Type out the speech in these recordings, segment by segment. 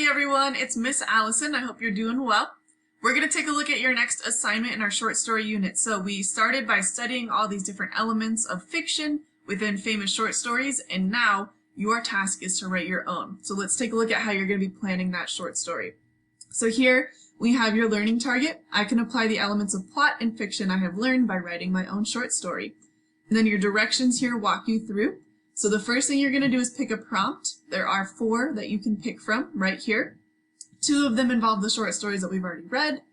Howdy everyone, it's Miss Allison. I hope you're doing well. We're going to take a look at your next assignment in our short story unit. So we started by studying all these different elements of fiction within famous short stories, and now your task is to write your own. So let's take a look at how you're going to be planning that short story. So here we have your learning target. I can apply the elements of plot and fiction I have learned by writing my own short story. And then your directions here walk you through. So the first thing you're going to do is pick a prompt. There are 4 that you can pick from right here. 2 of them involve the short stories that we've already read.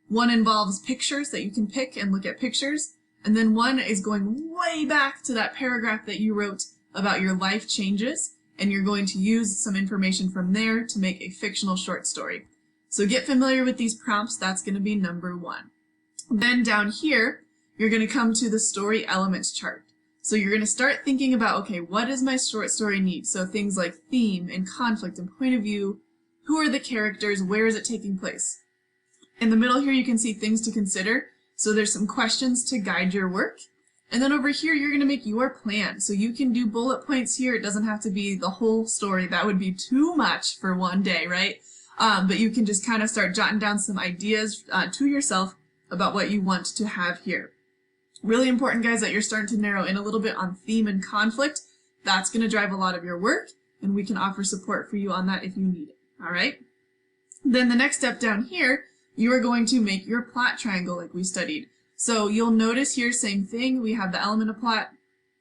1 involves pictures that you can pick and look at pictures. And then 1 is going way back to that paragraph that you wrote about your life changes, and you're going to use some information from there to make a fictional short story. So get familiar with these prompts. That's going to be number 1. Then down here, you're going to come to the story elements chart. So you're going to start thinking about, okay, what does my short story need? So things like theme and conflict and point of view, who are the characters, where is it taking place? In the middle here you can see things to consider. So there's some questions to guide your work. And then over here you're going to make your plan. So you can do bullet points here. It doesn't have to be the whole story. That would be too much for one day, right? But you can just kind of start jotting down some ideas to yourself about what you want to have here. Really important, guys, that you're starting to narrow in a little bit on theme and conflict. That's going to drive a lot of your work, and we can offer support for you on that if you need it. All right? Then the next step down here, you are going to make your plot triangle like we studied. So you'll notice here, same thing, we have the element of plot,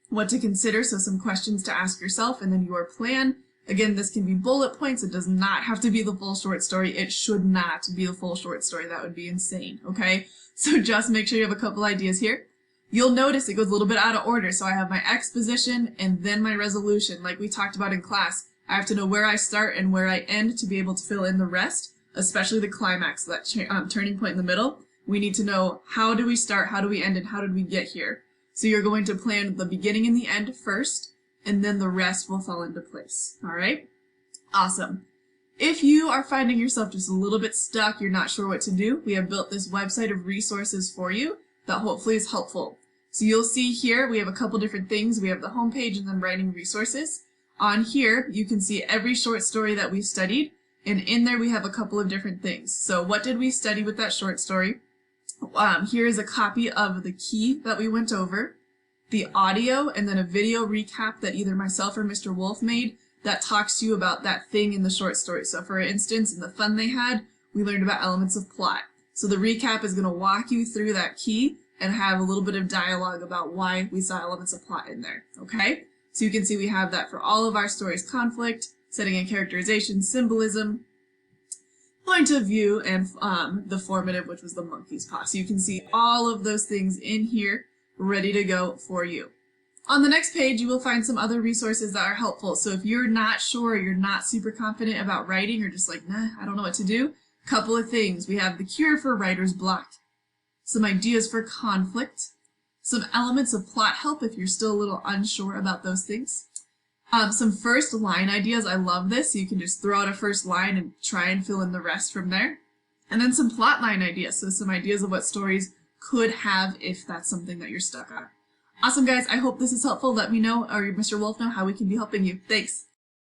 what to consider, so some questions to ask yourself, and then your plan. Again, this can be bullet points. It does not have to be the full short story. It should not be the full short story. That would be insane, okay? So just make sure you have a couple ideas here. You'll notice it goes a little bit out of order. So I have my exposition and then my resolution. Like we talked about in class, I have to know where I start and where I end to be able to fill in the rest, especially the climax, that turning point in the middle. We need to know, how do we start, how do we end, and how did we get here? So you're going to plan the beginning and the end first, and then the rest will fall into place. All right? Awesome. If you are finding yourself just a little bit stuck, you're not sure what to do, we have built this website of resources for you that hopefully is helpful. So you'll see here we have a couple different things. We have the home page and then writing resources. On here you can see every short story that we studied, and in there we have a couple of different things. So what did we study with that short story? Here is a copy of the key that we went over, the audio, and then a video recap that either myself or Mr. Wolf made that talks to you about that thing in the short story. So for instance, in the fun they had, we learned about elements of plot. So the recap is going to walk you through that key and have a little bit of dialogue about why we saw elements of plot in there, okay? So you can see we have that for all of our stories: conflict, setting and characterization, symbolism, point of view, and the formative, which was the monkey's paw. So you can see all of those things in here ready to go for you. On the next page, you will find some other resources that are helpful. So if you're not sure, you're not super confident about writing, or just like, nah, I don't know what to do, couple of things. We have the cure for writer's block, some ideas for conflict, some elements of plot help if you're still a little unsure about those things, some first line ideas. I love this. So you can just throw out a first line and try and fill in the rest from there. And then some plot line ideas, so some ideas of what stories could have if that's something that you're stuck on. Awesome, guys. I hope this is helpful. Let me know, or Mr. Wolf know, how we can be helping you. Thanks.